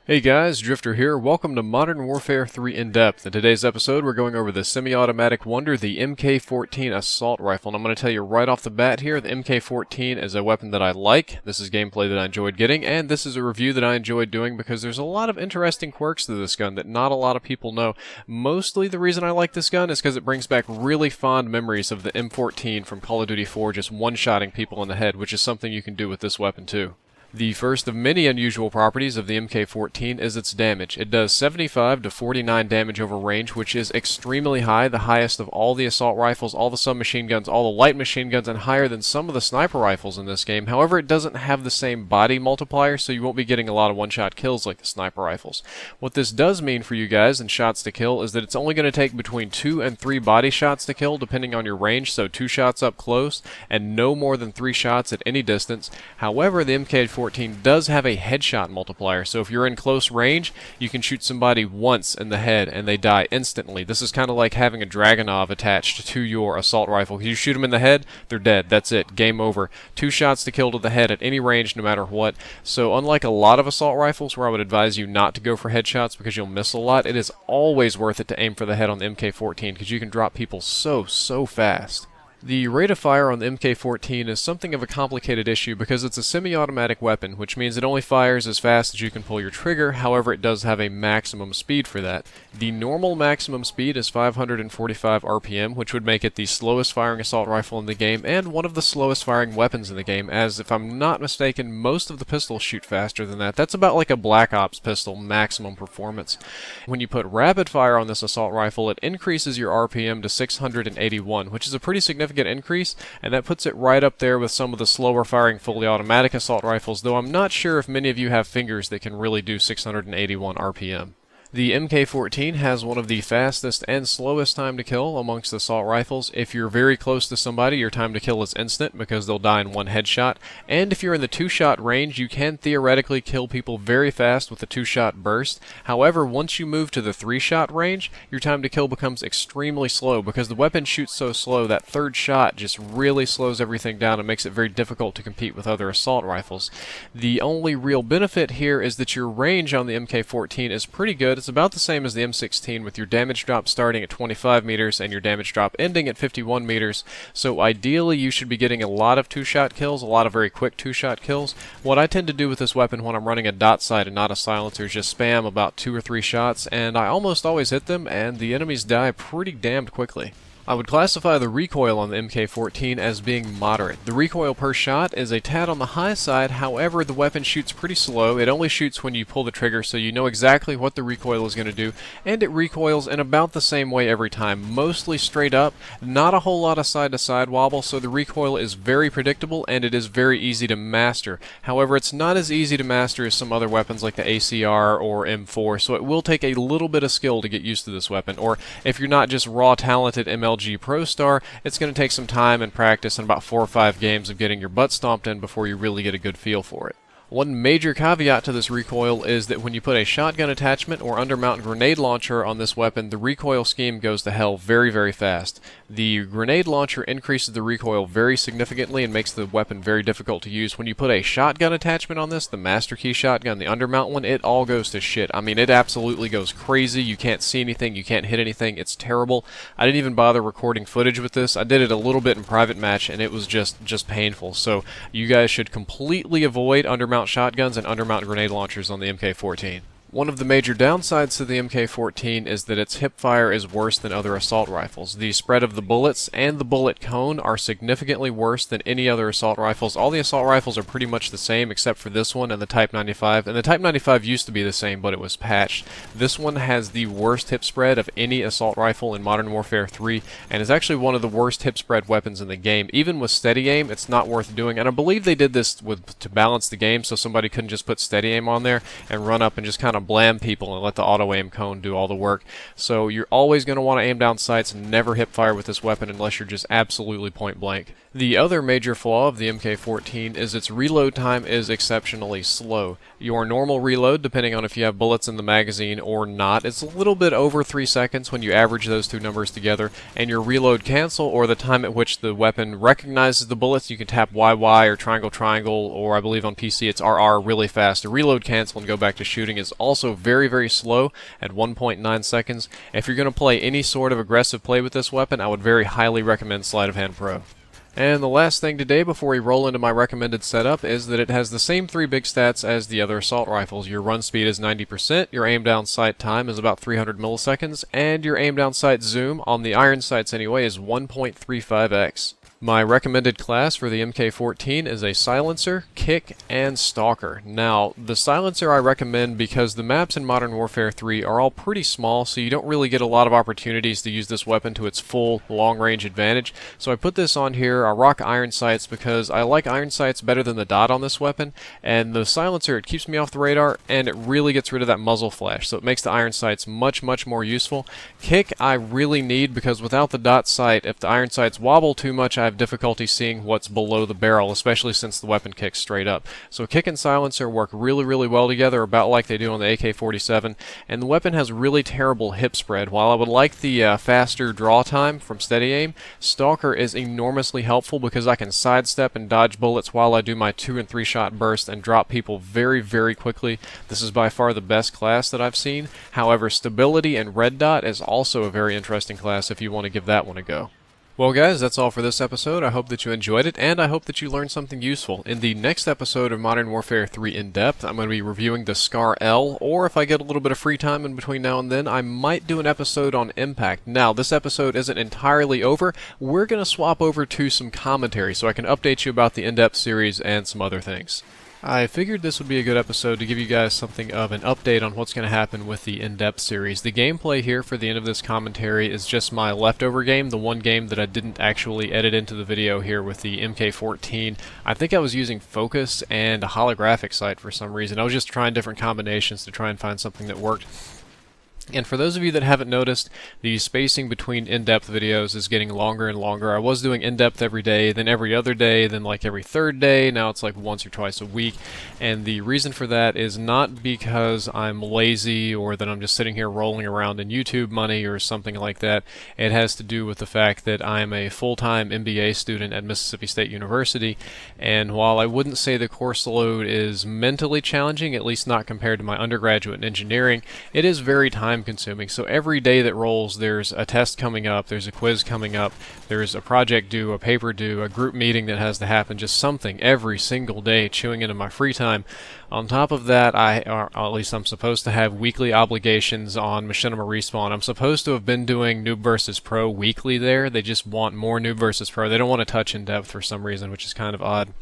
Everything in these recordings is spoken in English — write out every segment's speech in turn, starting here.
Hey guys, Drifter here. Welcome to Modern Warfare 3 In-Depth. In today's episode, we're going over the semi-automatic wonder, the MK14 assault rifle. And I'm going to tell you right off the bat here, the MK14 is a weapon that I like. This is gameplay that I enjoyed getting, and this is a review that I enjoyed doing because there's a lot of interesting quirks to this gun that not a lot of people know. Mostly the reason I like this gun is because it brings back really fond memories of the M14 from Call of Duty 4 just one-shotting people in the head, which is something you can do with this weapon too. The first of many unusual properties of the MK14 is its damage. It does 75 to 49 damage over range, which is extremely high, the highest of all the assault rifles, all the submachine guns, all the light machine guns, and higher than some of the sniper rifles in this game. However, it doesn't have the same body multiplier, so you won't be getting a lot of one-shot kills like the sniper rifles. What this does mean for you guys in shots to kill is that it's only going to take between 2 and 3 body shots to kill, depending on your range, so 2 shots up close, and no more than 3 shots at any distance. However, the MK14 does have a headshot multiplier, so if you're in close range, you can shoot somebody once in the head and they die instantly. This is kind of like having a Dragunov attached to your assault rifle. You shoot them in the head, they're dead. That's it. Game over. 2 shots to kill to the head at any range, no matter what. So unlike a lot of assault rifles where I would advise you not to go for headshots because you'll miss a lot, it is always worth it to aim for the head on the MK14 because you can drop people so fast. The rate of fire on the MK14 is something of a complicated issue because it's a semi-automatic weapon, which means it only fires as fast as you can pull your trigger. However, it does have a maximum speed for that. The normal maximum speed is 545 RPM, which would make it the slowest firing assault rifle in the game and one of the slowest firing weapons in the game, as if I'm not mistaken, most of the pistols shoot faster than that. That's about like a Black Ops pistol maximum performance. When you put rapid fire on this assault rifle, it increases your RPM to 681, which is a pretty significant increase, and that puts it right up there with some of the slower firing fully automatic assault rifles, though I'm not sure if many of you have fingers that can really do 681 RPM. The MK14 has one of the fastest and slowest time to kill amongst assault rifles. If you're very close to somebody, your time to kill is instant because they'll die in one headshot. And if you're in the 2-shot range, you can theoretically kill people very fast with a 2-shot burst. However, once you move to the 3-shot range, your time to kill becomes extremely slow because the weapon shoots so slow that 3rd shot just really slows everything down and makes it very difficult to compete with other assault rifles. The only real benefit here is that your range on the MK14 is pretty good. It's about the same as the M16 with your damage drop starting at 25 meters and your damage drop ending at 51 meters. So ideally you should be getting a lot of 2-shot kills, a lot of very quick 2-shot kills. What I tend to do with this weapon when I'm running a dot sight and not a silencer is just spam about 2 or 3 shots, and I almost always hit them and the enemies die pretty damned quickly. I would classify the recoil on the MK14 as being moderate. The recoil per shot is a tad on the high side, however the weapon shoots pretty slow. It only shoots when you pull the trigger, so you know exactly what the recoil is going to do, and it recoils in about the same way every time, mostly straight up, not a whole lot of side-to-side wobble, so the recoil is very predictable and it is very easy to master. However, it's not as easy to master as some other weapons like the ACR or M4, so it will take a little bit of skill to get used to this weapon, or if you're not just raw talented MLG Pro Star, it's going to take some time and practice and about 4 or 5 games of getting your butt stomped in before you really get a good feel for it. One major caveat to this recoil is that when you put a shotgun attachment or undermount grenade launcher on this weapon, the recoil scheme goes to hell very fast. The grenade launcher increases the recoil very significantly and makes the weapon very difficult to use. When you put a shotgun attachment on this, the Master Key shotgun, the undermount one, it all goes to shit. I mean, it absolutely goes crazy. You can't see anything, you can't hit anything, it's terrible. I didn't even bother recording footage with this. I did it a little bit in private match and it was just painful. So you guys should completely avoid undermount shotguns and undermount grenade launchers on the MK14. One of the major downsides to the MK14 is that its hip fire is worse than other assault rifles. The spread of the bullets and the bullet cone are significantly worse than any other assault rifles. All the assault rifles are pretty much the same except for this one and the Type 95. And the Type 95 used to be the same, but it was patched. This one has the worst hip spread of any assault rifle in Modern Warfare 3 and is actually one of the worst hip spread weapons in the game. Even with steady aim, it's not worth doing. And I believe they did this to balance the game so somebody couldn't just put steady aim on there and run up and just kind of blam people and let the auto aim cone do all the work. So you're always going to want to aim down sights and never hip fire with this weapon unless you're just absolutely point blank. The other major flaw of the MK14 is its reload time is exceptionally slow. Your normal reload, depending on if you have bullets in the magazine or not, is a little bit over 3 seconds when you average those two numbers together, and your reload cancel, or the time at which the weapon recognizes the bullets, you can tap YY or triangle triangle, or I believe on PC it's RR really fast to reload cancel and go back to shooting, is also very, very slow at 1.9 seconds. If you're going to play any sort of aggressive play with this weapon, I would very highly recommend Sleight of Hand Pro. And the last thing today before we roll into my recommended setup is that it has the same 3 big stats as the other assault rifles. Your run speed is 90%, your aim down sight time is about 300 milliseconds, and your aim down sight zoom, on the iron sights anyway, is 1.35x. My recommended class for the MK14 is a Silencer, Kick, and Stalker. Now, the Silencer I recommend because the maps in Modern Warfare 3 are all pretty small, so you don't really get a lot of opportunities to use this weapon to its full long-range advantage. So I put this on here. I rock iron sights because I like iron sights better than the dot on this weapon, and the Silencer, it keeps me off the radar, and it really gets rid of that muzzle flash, so it makes the iron sights much, much more useful. Kick I really need because without the dot sight, if the iron sights wobble too much, I have difficulty seeing what's below the barrel, especially since the weapon kicks straight up. So Kick and Silencer work really, really well together, about like they do on the AK-47, and the weapon has really terrible hip spread. While I would like the faster draw time from steady aim, Stalker is enormously helpful because I can sidestep and dodge bullets while I do my 2 and 3 shot burst and drop people very, very quickly. This is by far the best class that I've seen. However, Stability and Red Dot is also a very interesting class if you want to give that one a go. Well guys, that's all for this episode. I hope that you enjoyed it, and I hope that you learned something useful. In the next episode of Modern Warfare 3 In Depth, I'm going to be reviewing the Scar L, or if I get a little bit of free time in between now and then, I might do an episode on Impact. Now, this episode isn't entirely over. We're going to swap over to some commentary so I can update you about the In Depth series and some other things. I figured this would be a good episode to give you guys something of an update on what's going to happen with the In-Depth series. The gameplay here for the end of this commentary is just my leftover game, the one game that I didn't actually edit into the video here with the MK14. I think I was using Focus and a holographic sight for some reason. I was just trying different combinations to try and find something that worked. And for those of you that haven't noticed, the spacing between in-depth videos is getting longer and longer. I was doing in-depth every day, then every other day, then like every third day. Now it's like once or twice a week. And the reason for that is not because I'm lazy or that I'm just sitting here rolling around in YouTube money or something like that. It has to do with the fact that I'm a full-time MBA student at Mississippi State University. And while I wouldn't say the course load is mentally challenging, at least not compared to my undergraduate in engineering, it is very time-consuming. So every day that rolls, there's a test coming up, there's a quiz coming up, there's a project due, a paper due, a group meeting that has to happen, just something every single day chewing into my free time. On top of that, or at least I'm supposed to have weekly obligations on Machinima Respawn. I'm supposed to have been doing Noob vs. Pro weekly there. They just want more Noob vs. Pro. They don't want to touch in depth for some reason, which is kind of odd.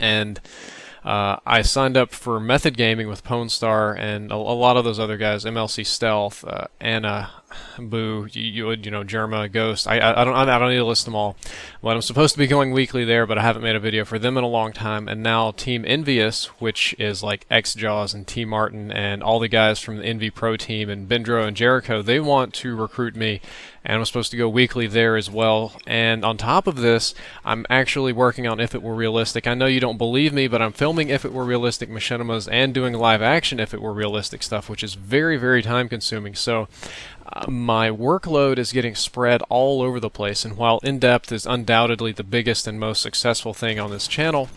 And I signed up for Method Gaming with Pwnstar and a lot of those other guys, MLC Stealth, Anna, Boo, you know, Germa, Ghost. I don't need to list them all. But I'm supposed to be going weekly there, but I haven't made a video for them in a long time. And now Team EnVyUs, which is like X-Jaws and T Martin and all the guys from the Envy Pro team and Bendro and Jericho, they want to recruit me. And I'm supposed to go weekly there as well. And on top of this, I'm actually working on If It Were Realistic. I know you don't believe me, but I'm filming If It Were Realistic machinimas and doing live action If It Were Realistic stuff, which is very, very time consuming. So my workload is getting spread all over the place. And while In-Depth is undoubtedly the biggest and most successful thing on this channel,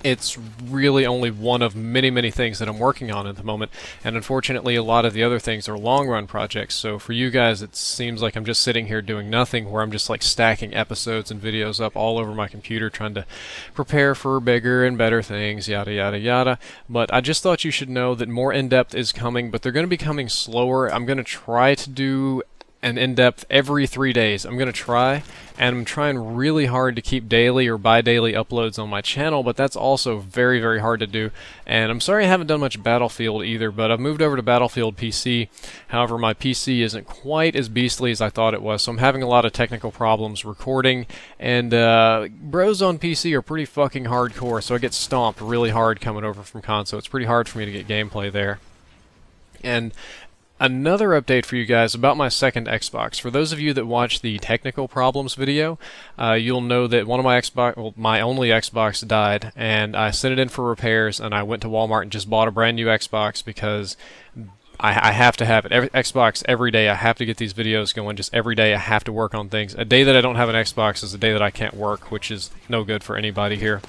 it's really only one of many, many things that I'm working on at the moment, and unfortunately a lot of the other things are long-run projects. So for you guys, it seems like I'm just sitting here doing nothing, where I'm just like stacking episodes and videos up all over my computer trying to prepare for bigger and better things, yada yada yada. But I just thought you should know that more in-depth is coming, but they're going to be coming slower. I'm going to try to do an in-depth every 3 days. I'm going to try, and I'm trying really hard to keep daily or bi-daily uploads on my channel, but that's also very, very hard to do. And I'm sorry I haven't done much Battlefield either, but I've moved over to Battlefield PC. However, my PC isn't quite as beastly as I thought it was, so I'm having a lot of technical problems recording, and bros on PC are pretty fucking hardcore, so I get stomped really hard coming over from console. It's pretty hard for me to get gameplay there. And Another update for you guys about my second Xbox. For those of you that watch the technical problems video, you'll know that one of my Xbox, well, my only Xbox died, and I sent it in for repairs, and I went to Walmart and just bought a brand new Xbox because I have to have it. Xbox every day. I have to get these videos going. Just every day I have to work on things. A day that I don't have an Xbox is a day that I can't work, which is no good for anybody here.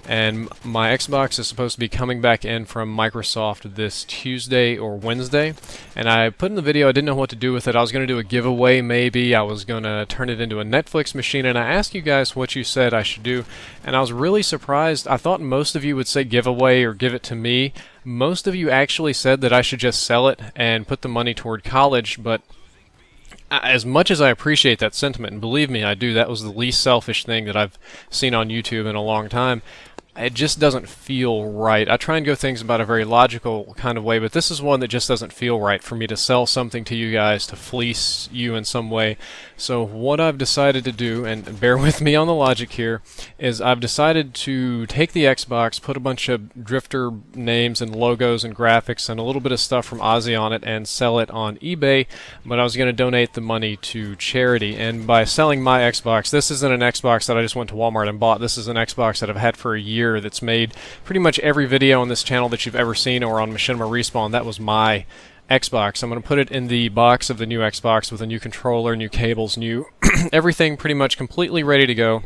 And my Xbox is supposed to be coming back in from Microsoft this Tuesday or Wednesday. And I put in the video, I didn't know what to do with it. I was going to do a giveaway maybe. I was going to turn it into a Netflix machine. And I asked you guys what you said I should do. And I was really surprised. I thought most of you would say giveaway or give it to me. Most of you actually said that I should just sell it and put the money toward college. But as much as I appreciate that sentiment, and believe me, I do, that was the least selfish thing that I've seen on YouTube in a long time. It just doesn't feel right. I try and go things about a very logical kind of way, but this is one that just doesn't feel right for me to sell something to you guys, to fleece you in some way. So what I've decided to do, and bear with me on the logic here, is I've decided to take the Xbox, put a bunch of drifter names and logos and graphics and a little bit of stuff from Ozzy on it and sell it on eBay, but I was going to donate the money to charity. And by selling my Xbox, this isn't an Xbox that I just went to Walmart and bought. This is an Xbox that I've had for a year that's made pretty much every video on this channel that you've ever seen or on Machinima Respawn. That was my Xbox. I'm going to put it in the box of the new Xbox with a new controller, new cables, new everything pretty much completely ready to go.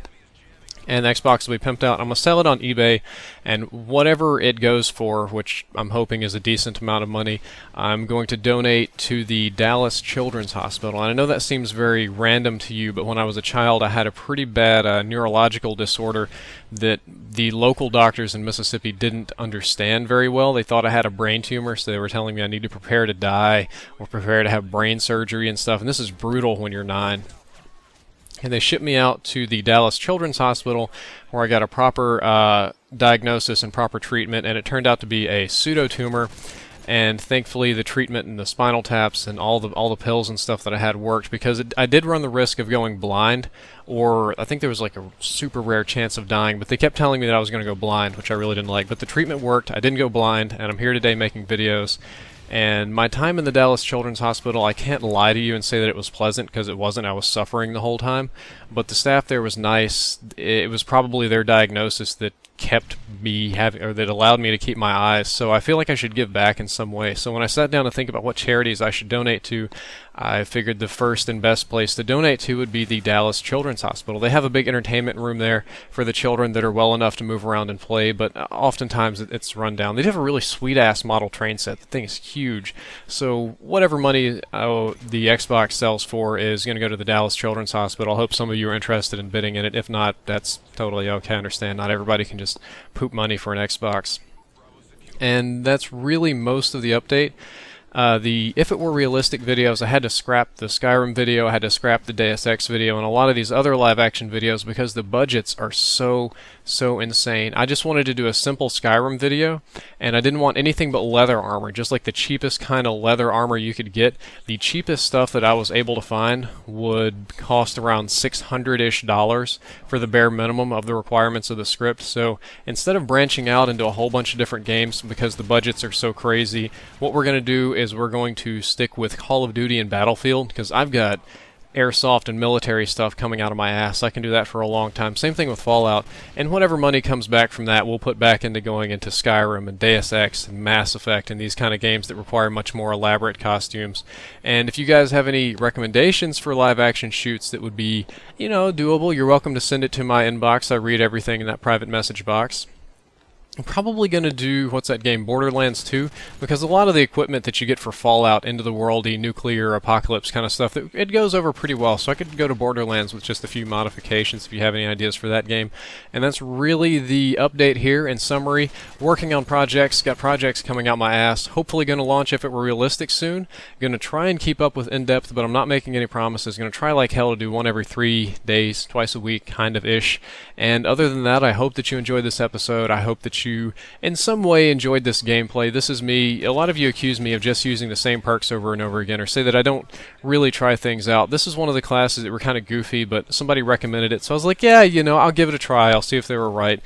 And the Xbox will be pimped out. I'm going to sell it on eBay, and whatever it goes for, which I'm hoping is a decent amount of money, I'm going to donate to the Dallas Children's Hospital. And I know that seems very random to you, but when I was a child, I had a pretty bad neurological disorder that the local doctors in Mississippi didn't understand very well. They thought I had a brain tumor, so they were telling me I need to prepare to die or prepare to have brain surgery and stuff. And this is brutal when you're 9. And they shipped me out to the Dallas Children's Hospital, where I got a proper diagnosis and proper treatment, and it turned out to be a pseudotumor. And thankfully, the treatment and the spinal taps and all the pills and stuff that I had worked, because I did run the risk of going blind, or I think there was like a super rare chance of dying. But they kept telling me that I was going to go blind, which I really didn't like. But the treatment worked. I didn't go blind, and I'm here today making videos. And my time in the Dallas Children's Hospital, I can't lie to you and say that it was pleasant, because it wasn't. I was suffering the whole time. But the staff there was nice. It was probably their diagnosis that kept me having, or that allowed me to keep my eyes. So I feel like I should give back in some way. So when I sat down to think about what charities I should donate to, I figured the first and best place to donate to would be the Dallas Children's Hospital. They have a big entertainment room there for the children that are well enough to move around and play, but oftentimes it's run down. They have a really sweet-ass model train set. The thing is huge. So whatever money the Xbox sells for is going to go to the Dallas Children's Hospital. I hope some of you are interested in bidding in it. If not, that's totally okay. I understand. Not everybody can just poop money for an Xbox. And that's really most of the update. The If It Were Realistic videos, I had to scrap the Skyrim video, I had to scrap the Deus Ex video, and a lot of these other live action videos because the budgets are so insane. I just wanted to do a simple Skyrim video, and I didn't want anything but leather armor, just like the cheapest kind of leather armor you could get. The cheapest stuff that I was able to find would cost around $600-ish for the bare minimum of the requirements of the script. So instead of branching out into a whole bunch of different games because the budgets are so crazy, what we're going to do is we're going to stick with Call of Duty and Battlefield, because I've got airsoft and military stuff coming out of my ass. I can do that for a long time. Same thing with Fallout. And whatever money comes back from that, we'll put back into going into Skyrim and Deus Ex and Mass Effect and these kind of games that require much more elaborate costumes. And if you guys have any recommendations for live action shoots that would be, you know, doable, you're welcome to send it to my inbox. I read everything in that private message box. I'm probably going to do, what's that game, Borderlands 2, because a lot of the equipment that you get for Fallout, Into the Worldy, nuclear, apocalypse kind of stuff, it goes over pretty well, so I could go to Borderlands with just a few modifications if you have any ideas for that game. And that's really the update here. In summary, working on projects, got projects coming out my ass, hopefully going to launch If It Were Realistic soon, going to try and keep up with In-Depth, but I'm not making any promises, going to try like hell to do one every 3 days, twice a week, kind of ish. And other than that, I hope that you enjoyed this episode. I hope that you in some way enjoyed this gameplay. This is me. A lot of you accuse me of just using the same perks over and over again, or say that I don't really try things out. This is one of the classes that were kind of goofy, but somebody recommended it, so I was like, yeah, you know, I'll give it a try. I'll see if they were right.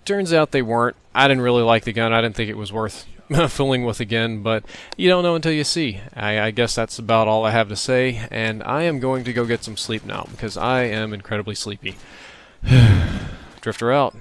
Turns out they weren't. I didn't really like the gun. I didn't think it was worth fooling with again, but you don't know until you see. I guess that's about all I have to say, and I am going to go get some sleep now because I am incredibly sleepy. Drifter out.